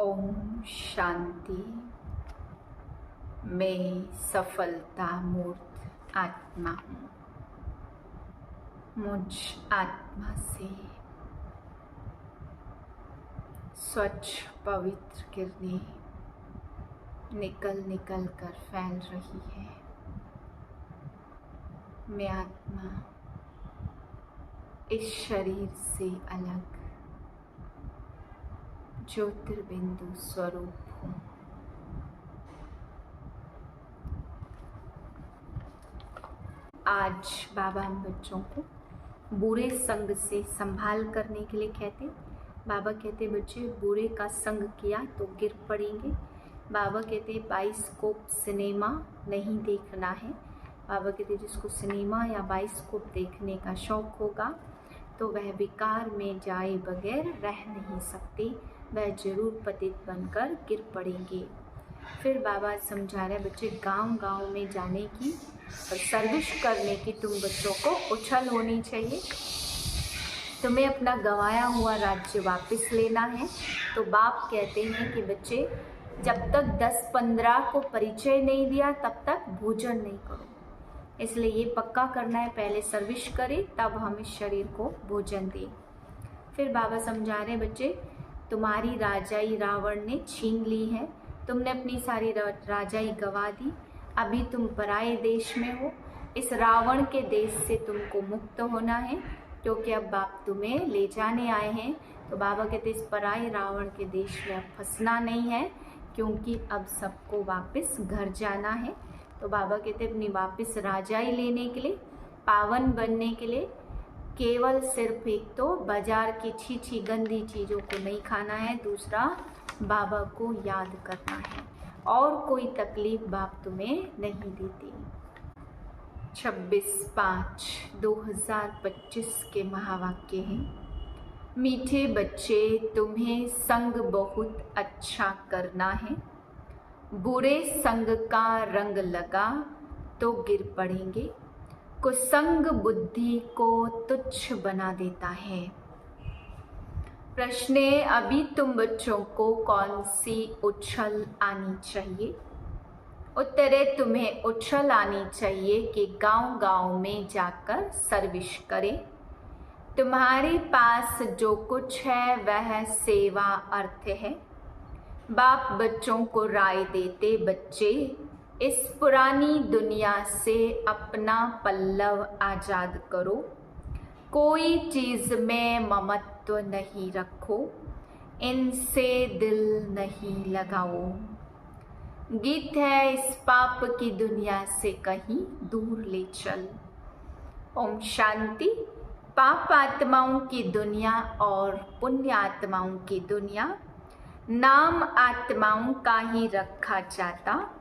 ओम शांति। मैं सफलता मूर्त आत्मा हूँ। मुझ आत्मा से स्वच्छ पवित्र किरणें निकल निकल कर फैल रही है। मैं आत्मा इस शरीर से अलग ज्योतिर्बिंदु स्वरूप हूँ। आज बाबा हम बच्चों को बुरे संग से संभाल करने के लिए कहते। बाबा कहते बच्चे बुरे का संग किया तो गिर पड़ेंगे। बाबा कहते बाइस्कोप सिनेमा नहीं देखना है। बाबा कहते जिसको सिनेमा या बाइस्कोप देखने का शौक होगा तो वह विकार में जाए बगैर रह नहीं सकते, वह जरूर पतित बनकर गिर पड़ेंगे। फिर बाबा समझा रहे बच्चे गांव-गांव में जाने की और सर्विस करने की तुम बच्चों को उछल होनी चाहिए। तुम्हें अपना गंवाया हुआ राज्य वापस लेना है। तो बाप कहते हैं कि बच्चे जब तक 10-15 को परिचय नहीं दिया तब तक भोजन नहीं करो। इसलिए ये पक्का करना है पहले सर्विस करें तब हम इस शरीर को भोजन दें। फिर बाबा समझा रहे बच्चे तुम्हारी राजाई रावण ने छीन ली है। तुमने अपनी सारी राजाई गवा दी। अभी तुम पराये देश में हो। इस रावण के देश से तुमको मुक्त होना है क्योंकि अब बाप तुम्हें ले जाने आए हैं। तो बाबा कहते इस पराये रावण के देश में अब फंसना नहीं है क्योंकि अब सबको वापस घर जाना है। तो बाबा कहते अपनी वापस राजाई लेने के लिए, पावन बनने के लिए केवल सिर्फ एक तो बाजार की छी गंदी चीज़ों को नहीं खाना है, दूसरा बाबा को याद करना है और कोई तकलीफ बाप तुम्हें नहीं देते। 26/5/2025 के महावाक्य हैं। मीठे बच्चे तुम्हें संग बहुत अच्छा करना है। बुरे संग का रंग लगा तो गिर पड़ेंगे। कुसंग बुद्धि को तुच्छ बना देता है। प्रश्न है अभी तुम बच्चों को कौन सी उछल आनी चाहिए? उत्तर है तुम्हें उछल आनी चाहिए कि गांव-गांव में जाकर सर्विस करें। तुम्हारे पास जो कुछ है वह सेवा अर्थ है। बाप बच्चों को राय देते बच्चे इस पुरानी दुनिया से अपना पल्लव आजाद करो। कोई चीज में ममत्व नहीं रखो। इनसे दिल नहीं लगाओ। गीत है इस पाप की दुनिया से कहीं दूर ले चल। ओम शांति। पाप आत्माओं की दुनिया और पुण्य आत्माओं की दुनिया नाम आत्माओं का ही रखा जाता।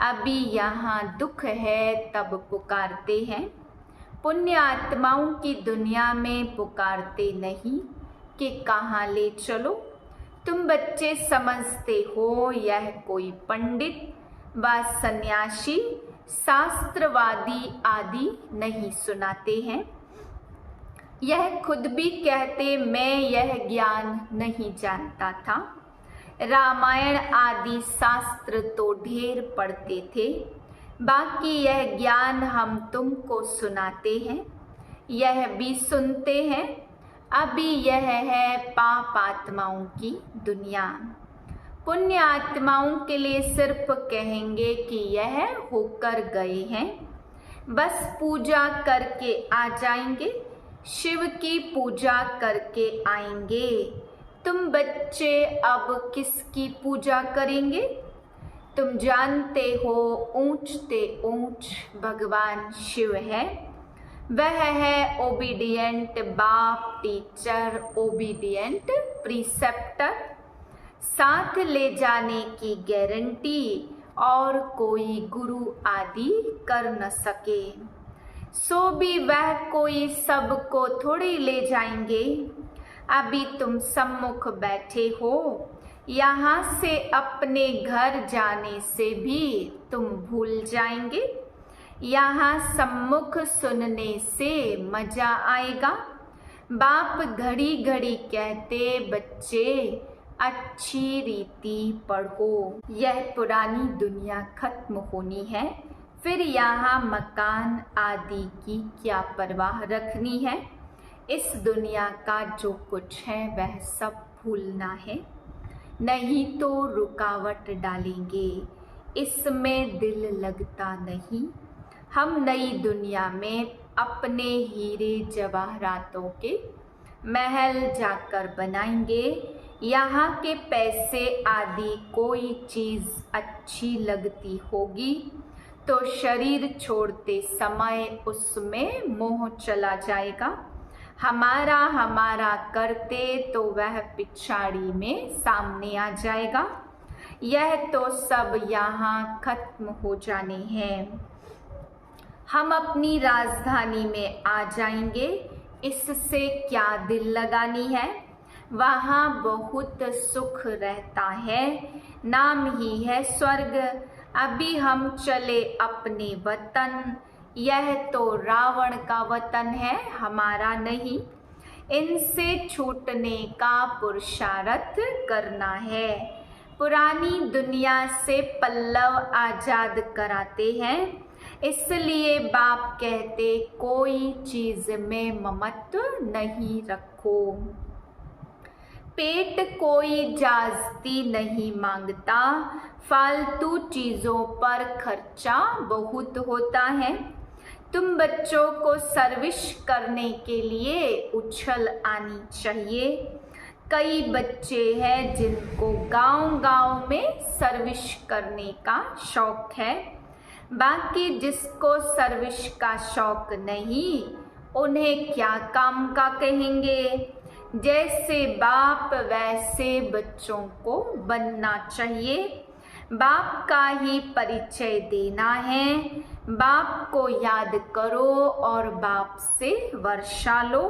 अभी यहाँ दुख है तब पुकारते हैं। पुण्य आत्माओं की दुनिया में पुकारते नहीं कि कहाँ ले चलो। तुम बच्चे समझते हो यह कोई पंडित व सन्यासी शास्त्रवादी आदि नहीं सुनाते हैं। यह खुद भी कहते मैं यह ज्ञान नहीं जानता था। रामायण आदि शास्त्र तो ढेर पढ़ते थे, बाकी यह ज्ञान हम तुमको सुनाते हैं। यह भी सुनते हैं। अभी यह है पाप आत्माओं की दुनिया। पुण्य आत्माओं के लिए सिर्फ कहेंगे कि यह होकर गए हैं, बस पूजा करके आ जाएंगे। शिव की पूजा करके आएंगे। तुम बच्चे अब किसकी पूजा करेंगे? तुम जानते हो ऊंचते ऊंच भगवान शिव है। वह है ओबीडियंट बाप टीचर, ओबीडियंट प्रीसेप्टर, साथ ले जाने की गारंटी और कोई गुरु आदि कर न सके। सो भी वह कोई सबको थोड़ी ले जाएंगे। अभी तुम सम्मुख बैठे हो। यहाँ से अपने घर जाने से भी तुम भूल जाएंगे। यहाँ सम्मुख सुनने से मजा आएगा। बाप घड़ी घड़ी कहते बच्चे अच्छी रीति पढ़ो। यह पुरानी दुनिया खत्म होनी है, फिर यहाँ मकान आदि की क्या परवाह रखनी है। इस दुनिया का जो कुछ है वह सब भूलना है, नहीं तो रुकावट डालेंगे, इसमें दिल लगता नहीं। हम नई दुनिया में अपने हीरे जवाहरातों के महल जाकर बनाएंगे। यहाँ के पैसे आदि कोई चीज़ अच्छी लगती होगी तो शरीर छोड़ते समय उसमें मोह चला जाएगा। हमारा हमारा करते तो वह पिछाड़ी में सामने आ जाएगा। यह तो सब यहाँ खत्म हो जाने हैं। हम अपनी राजधानी में आ जाएंगे, इससे क्या दिल लगानी है। वहाँ बहुत सुख रहता है, नाम ही है स्वर्ग। अभी हम चले अपने वतन, यह तो रावण का वतन है, हमारा नहीं। इनसे छूटने का पुरुषार्थ करना है। पुरानी दुनिया से पल्लव आजाद कराते हैं, इसलिए बाप कहते कोई चीज में ममत्व नहीं रखो। पेट कोई जास्ती नहीं मांगता, फालतू चीज़ों पर खर्चा बहुत होता है। तुम बच्चों को सर्विस करने के लिए उछल आनी चाहिए। कई बच्चे हैं जिनको गांव-गांव में सर्विस करने का शौक है, बाकी जिसको सर्विस का शौक नहीं उन्हें क्या काम का कहेंगे। जैसे बाप वैसे बच्चों को बनना चाहिए। बाप का ही परिचय देना है। बाप को याद करो और बाप से वर्षा लो।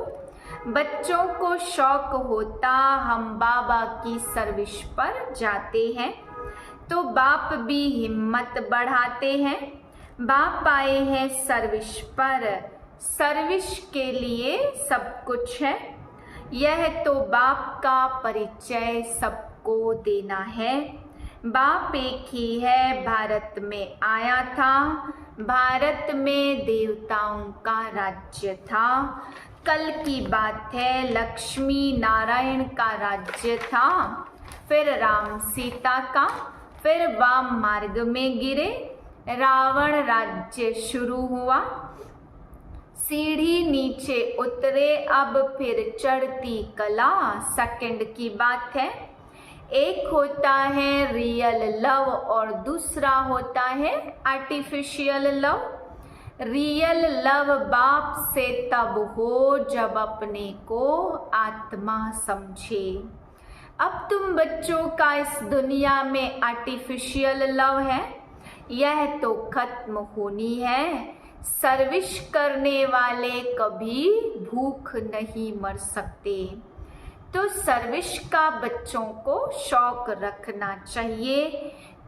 बच्चों को शौक होता हम बाबा की सर्विस पर जाते हैं तो बाप भी हिम्मत बढ़ाते हैं। बाप आए हैं सर्विस पर, सर्विस के लिए सब कुछ है। यह तो बाप का परिचय सबको देना है। बाप एक ही है, भारत में आया था, भारत में देवताओं का राज्य था। कल की बात है, लक्ष्मी नारायण का राज्य था, फिर राम सीता का, फिर वाम मार्ग में गिरे, रावण राज्य शुरू हुआ। सीढ़ी नीचे उतरे, अब फिर चढ़ती कला सेकंड की बात है। एक होता है रियल लव और दूसरा होता है आर्टिफिशियल लव। रियल लव बाप से तब हो जब अपने को आत्मा समझे। अब तुम बच्चों का इस दुनिया में आर्टिफिशियल लव है, यह तो खत्म होनी है। सर्विस करने वाले कभी भूख नहीं मर सकते, तो सर्विस का बच्चों को शौक रखना चाहिए।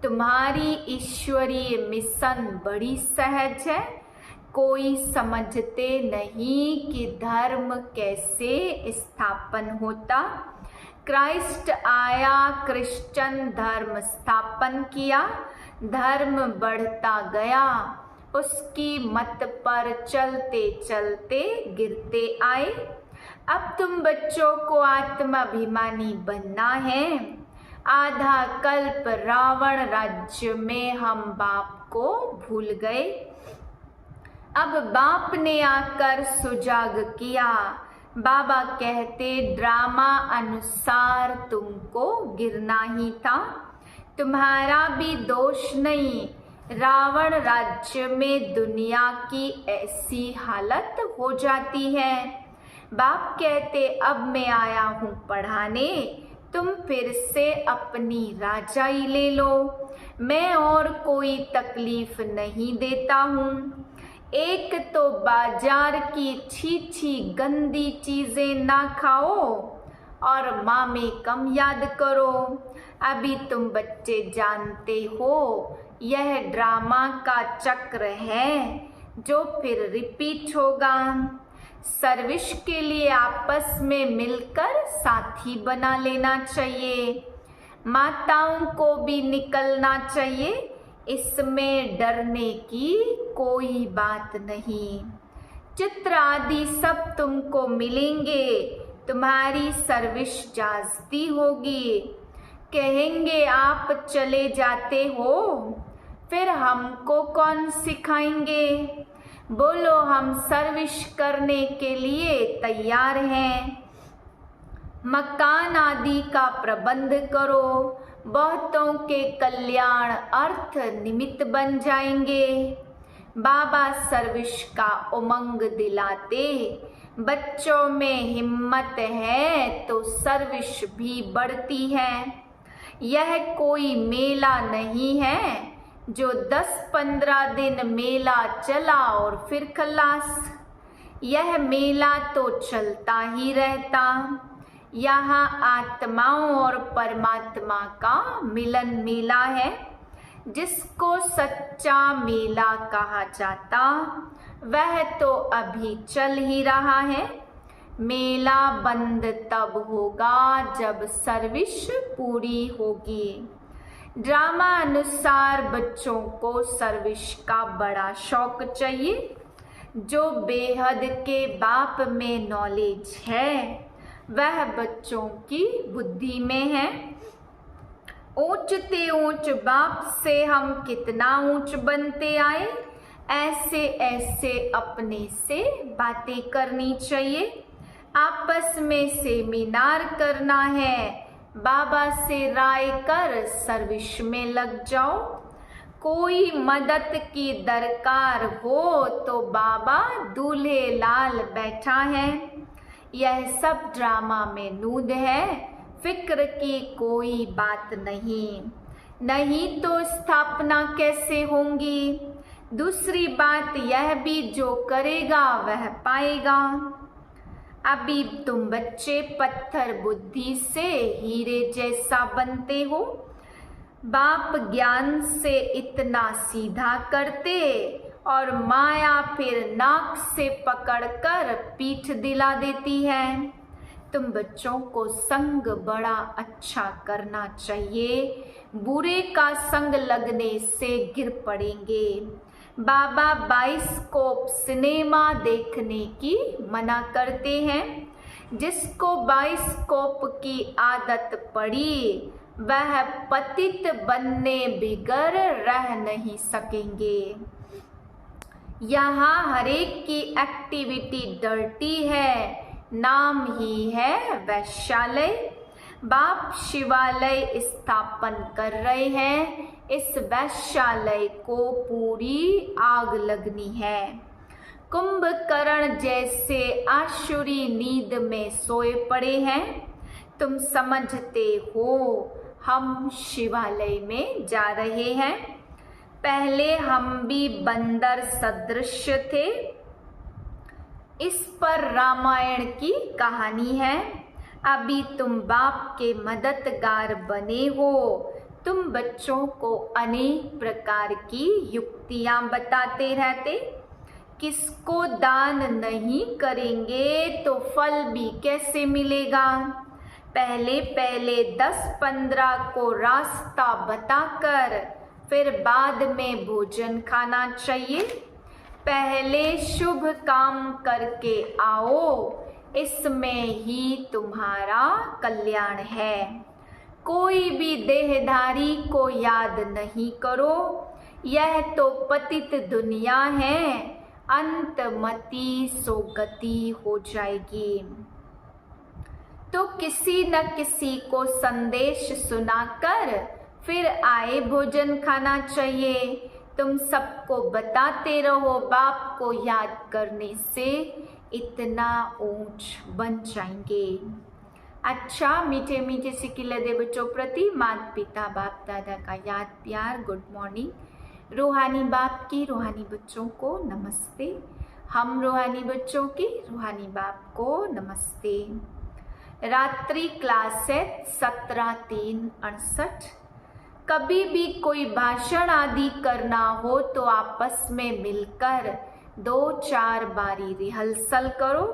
तुम्हारी ईश्वरीय मिशन बड़ी सहज है। कोई समझते नहीं कि धर्म कैसे स्थापन होता। क्राइस्ट आया, क्रिश्चियन धर्म स्थापन किया, धर्म बढ़ता गया, उसकी मत पर चलते चलते गिरते आए। अब तुम बच्चों को आत्माभिमानी बनना है। आधा कल्प रावण राज्य में हम बाप को भूल गए, अब बाप ने आकर सुजाग किया। बाबा कहते ड्रामा अनुसार तुमको गिरना ही था, तुम्हारा भी दोष नहीं। रावण राज्य में दुनिया की ऐसी हालत हो जाती है। बाप कहते अब मैं आया हूँ पढ़ाने, तुम फिर से अपनी राजाई ले लो। मैं और कोई तकलीफ नहीं देता हूँ। एक तो बाजार की छी गंदी चीजें ना खाओ और माँ में कम याद करो। अभी तुम बच्चे जानते हो यह ड्रामा का चक्र है जो फिर रिपीट होगा। सर्विस के लिए आपस में मिलकर साथी बना लेना चाहिए। माताओं को भी निकलना चाहिए, इसमें डरने की कोई बात नहीं। चित्र आदि सब तुमको मिलेंगे, तुम्हारी सर्विस जाती होगी। कहेंगे आप चले जाते हो, फिर हमको कौन सिखाएंगे? बोलो हम सर्विस करने के लिए तैयार हैं। मकान आदि का प्रबंध करो, बहुतों के कल्याण अर्थ निमित्त बन जाएंगे। बाबा सर्विस का उमंग दिलाते, बच्चों में हिम्मत है तो सर्विस भी बढ़ती है। यह कोई मेला नहीं है जो 10-15 दिन मेला चला और फिर खलास। यह मेला तो चलता ही रहता। यहाँ आत्माओं और परमात्मा का मिलन मेला है, जिसको सच्चा मेला कहा जाता, वह तो अभी चल ही रहा है। मेला बंद तब होगा जब सर्विस पूरी होगी। ड्रामा अनुसार बच्चों को सर्विस का बड़ा शौक चाहिए। जो बेहद के बाप में नॉलेज है, वह बच्चों की बुद्धि में है। ऊंचते ऊंच बाप से हम कितना ऊंच बनते आए, ऐसे ऐसे अपने से बातें करनी चाहिए। आपस में सेमिनार करना है, बाबा से राय कर सर्विस में लग जाओ। कोई मदद की दरकार हो तो बाबा दूल्हे लाल बैठा है। यह सब ड्रामा में नूद है, फिक्र की कोई बात नहीं। नहीं तो स्थापना कैसे होंगी? दूसरी बात यह भी, जो करेगा वह पाएगा। अभी तुम बच्चे पत्थर बुद्धि से हीरे जैसा बनते हो। बाप ज्ञान से इतना सीधा करते और माया फिर नाक से पकड़कर पीठ दिला देती है। तुम बच्चों को संग बड़ा अच्छा करना चाहिए, बुरे का संग लगने से गिर पड़ेंगे। बाबा बाइस्कोप सिनेमा देखने की मना करते हैं। जिसको बाइस्कोप की आदत पड़ी, वह पतित बनने बिगर रह नहीं सकेंगे। यहाँ हरेक की एक्टिविटी डर्टी है, नाम ही है वैश्यालय। बाप शिवालय स्थापन कर रहे हैं, इस वैश्यालय को पूरी आग लगनी है। कुंभकर्ण जैसे आसुरी नींद में सोए पड़े हैं। तुम समझते हो हम शिवालय में जा रहे हैं। पहले हम भी बंदर सदृश थे। इस पर रामायण की कहानी है। अभी तुम बाप के मददगार बने हो। तुम बच्चों को अनेक प्रकार की युक्तियां बताते रहते। किसको दान नहीं करेंगे तो फल भी कैसे मिलेगा? पहले पहले 10-15 को रास्ता बताकर फिर बाद में भोजन खाना चाहिए। पहले शुभ काम करके आओ, इसमें ही तुम्हारा कल्याण है। कोई भी देहधारी को याद नहीं करो, यह तो पतित दुनिया है, अंतमति सोगति हो जाएगी। तो किसी न किसी को संदेश सुनाकर फिर आए भोजन खाना चाहिए। तुम सबको बताते रहो, बाप को याद करने से इतना ऊंच बन जाएंगे। अच्छा, मीठे मीठे सिकिले दे बच्चों प्रति माता पिता बाप दादा का याद प्यार, गुड मॉर्निंग। रूहानी बाप की रूहानी बच्चों को नमस्ते। हम रूहानी बच्चों की रूहानी बाप को नमस्ते। रात्रि क्लास है 17-3-68। कभी भी कोई भाषण आदि करना हो तो आपस में मिलकर 2-4 बारी रिहर्सल करो।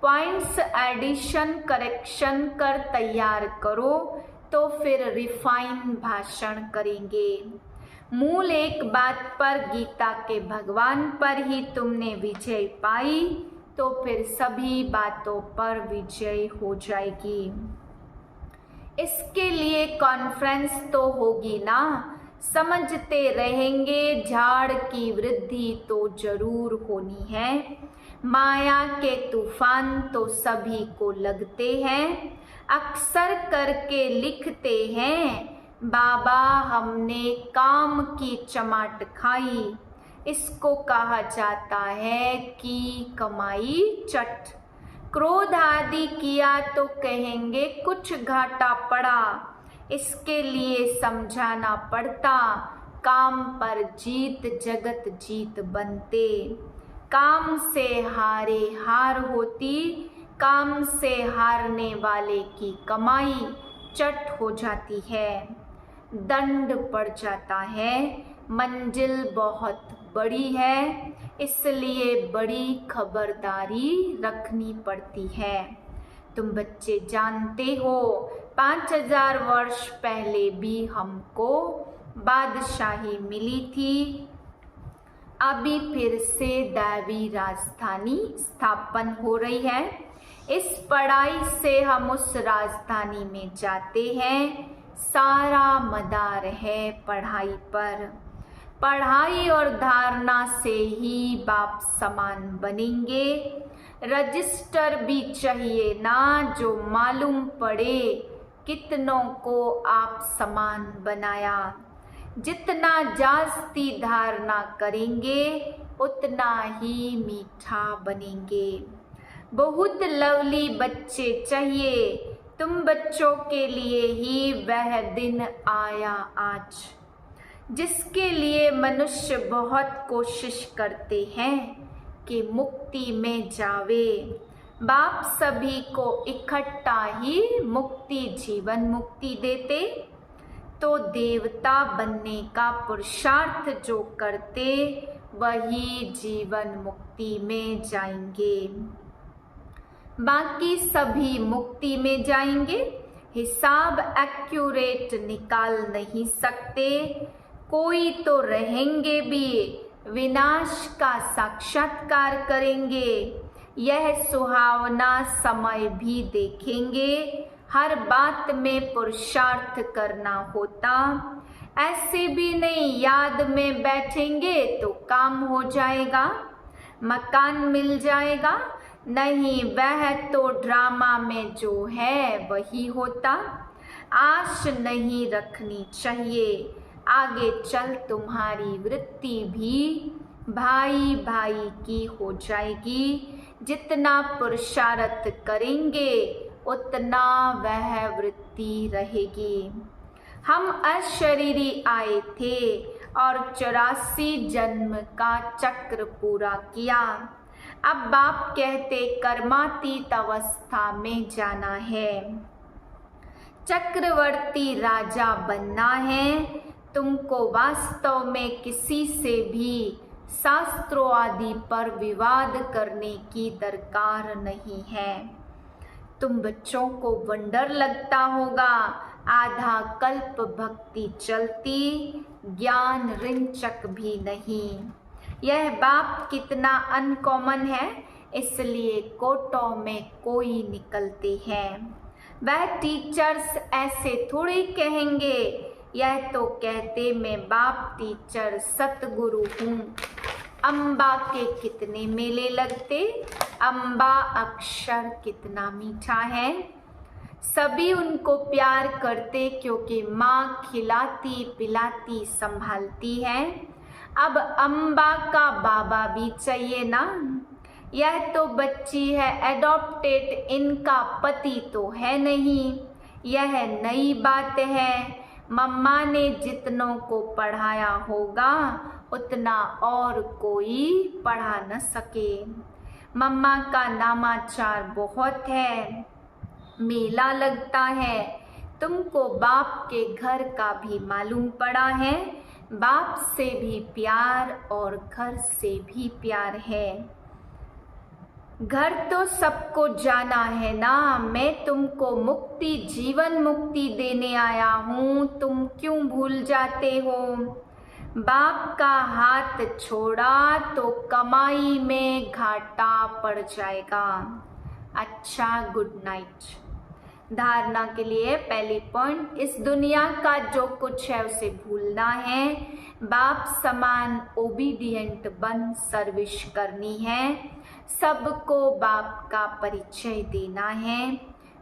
पॉइंट्स एडिशन करेक्शन कर तैयार करो तो फिर रिफाइन भाषण करेंगे। मूल एक बात पर, गीता के भगवान पर ही तुमने विजय पाई तो फिर सभी बातों पर विजय हो जाएगी। इसके लिए कॉन्फ्रेंस तो होगी ना, समझते रहेंगे झाड़ की वृद्धि तो जरूर होनी है। माया के तूफान तो सभी को लगते हैं, अक्सर करके लिखते हैं बाबा हमने काम की चमाट खाई। इसको कहा जाता है कि कमाई चट। क्रोध आदि किया तो कहेंगे कुछ घाटा पड़ा, इसके लिए समझाना पड़ता काम पर जीत जगत जीत बनते। काम से हारे हार होती, काम से हारने वाले की कमाई चट हो जाती है, दंड पड़ जाता है। मंजिल बहुत बड़ी है, इसलिए बड़ी खबरदारी रखनी पड़ती है। तुम बच्चे जानते हो 5000 वर्ष पहले भी हमको बादशाही मिली थी, अभी फिर से दैवी राजधानी स्थापन हो रही है। इस पढ़ाई से हम उस राजधानी में जाते हैं, सारा मदार है पढ़ाई पर। पढ़ाई और धारणा से ही बाप समान बनेंगे। रजिस्टर भी चाहिए ना, जो मालूम पड़े कितनों को आप समान बनाया। जितना जास्ती धारणा करेंगे उतना ही मीठा बनेंगे। बहुत लवली बच्चे चाहिए, तुम बच्चों के लिए ही वह दिन आया आज, जिसके लिए मनुष्य बहुत कोशिश करते हैं कि मुक्ति में जावे। बाप सभी को इकट्ठा ही मुक्ति जीवन मुक्ति देते, तो देवता बनने का पुरुषार्थ जो करते वही जीवन मुक्ति में जाएंगे। बाकी सभी मुक्ति में जाएंगे। हिसाब एक्यूरेट निकाल नहीं सकते, कोई तो रहेंगे भी विनाश का साक्षात्कार करेंगे। यह सुहावना समय भी देखेंगे, हर बात में पुरुषार्थ करना होता। ऐसे भी नहीं याद में बैठेंगे तो काम हो जाएगा, मकान मिल जाएगा। नहीं, वह तो ड्रामा में जो है वही होता। आश नहीं रखनी चाहिए, आगे चल तुम्हारी वृत्ति भी भाई भाई की हो जाएगी। जितना पुरुषार्थ करेंगे उतना वह वृत्ति रहेगी। हम अशरीरी आए थे और 84 जन्म का चक्र पूरा किया। अब बाप कहते कर्मातीत अवस्था में जाना है, चक्रवर्ती राजा बनना है। तुमको वास्तव में किसी से भी शास्त्रों आदि पर विवाद करने की दरकार नहीं है। तुम बच्चों को वंडर लगता होगा, आधा कल्प भक्ति चलती, ज्ञान रिंचक भी नहीं। यह बाप कितना अनकॉमन है, इसलिए कोटों में कोई निकलते हैं। वह टीचर्स ऐसे थोड़ी कहेंगे, यह तो कहते मैं बाप टीचर सतगुरु हूँ। अम्बा के कितने मेले लगते, अम्बा अक्षर कितना मीठा है। सभी उनको प्यार करते क्योंकि माँ खिलाती पिलाती संभालती है। अब अम्बा का बाबा भी चाहिए ना। यह तो बच्ची है एडॉप्टेड, इनका पति तो है नहीं। यह नई बात है। मम्मा ने जितनों को पढ़ाया होगा उतना और कोई पढ़ा न सके। मम्मा का नामाचार बहुत है, मेला लगता है। तुमको बाप के घर का भी मालूम पड़ा है। बाप से भी प्यार और घर से भी प्यार है। घर तो सबको जाना है ना, मैं तुमको मुक्ति जीवन मुक्ति देने आया हूँ, तुम क्यों भूल जाते हो। बाप का हाथ छोड़ा तो कमाई में घाटा पड़ जाएगा। अच्छा, गुड नाइट। धारणा के लिए पहली पॉइंट, इस दुनिया का जो कुछ है उसे भूलना है, बाप समान ओबीडियंट बन सर्विस करनी है, सबको बाप का परिचय देना है।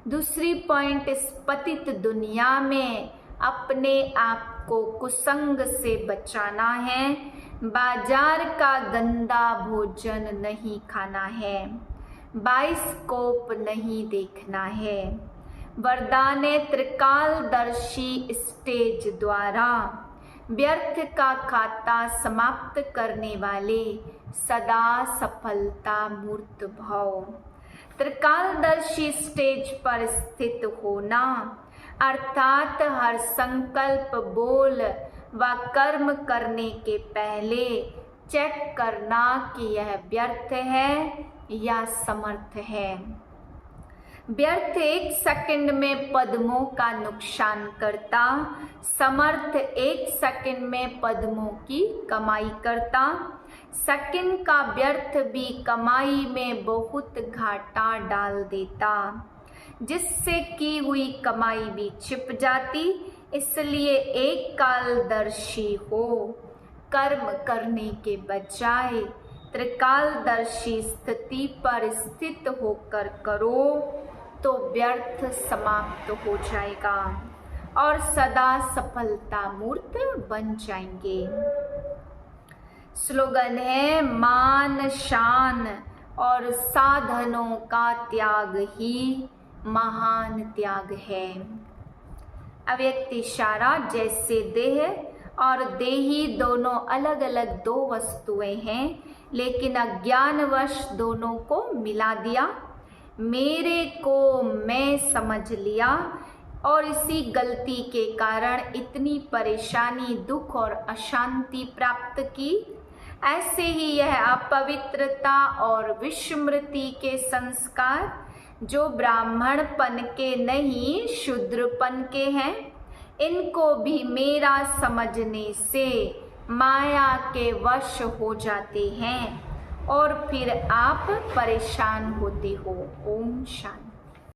दूसरी पॉइंट, इस पतित दुनिया में अपने आप को कुसंग से बचाना है, बाजार का गंदा भोजन नहीं खाना है, बाइस्कोप नहीं देखना है। वरदान त्रिकालदर्शी स्टेज द्वारा व्यर्थ का खाता समाप्त करने वाले सदा सफलता मूर्त भव। त्रिकालदर्शी स्टेज पर स्थित होना अर्थात हर संकल्प, बोल व कर्म करने के पहले चेक करना कि यह व्यर्थ है या समर्थ है। व्यर्थ 1 सेकंड में पद्मों का नुकसान करता, समर्थ 1 सेकंड में पद्मों की कमाई करता। सेकंड का व्यर्थ भी कमाई में बहुत घाटा डाल देता, जिससे की हुई कमाई भी छिप जाती। इसलिए एक कालदर्शी हो, कर्म करने के बजाय त्रिकालदर्शी स्थिति पर स्थित होकर करो तो व्यर्थ समाप्त हो जाएगा और सदा सफलता मूर्त बन जाएंगे। स्लोगन है, मान शान और साधनों का त्याग ही महान त्याग है। अव्यक्त इशारा, जैसे देह और देही दोनों अलग अलग दो वस्तुएं हैं, लेकिन अज्ञानवश दोनों को मिला दिया। मेरे को मैं समझ लिया और इसी गलती के कारण इतनी परेशानी, दुख और अशांति प्राप्त की। ऐसे ही यह अपवित्रता और विस्मृति के संस्कार जो ब्राह्मणपन के नहीं शूद्रपन के हैं, इनको भी मेरा समझने से माया के वश हो जाते हैं और फिर आप परेशान होते हो। ओम शांति।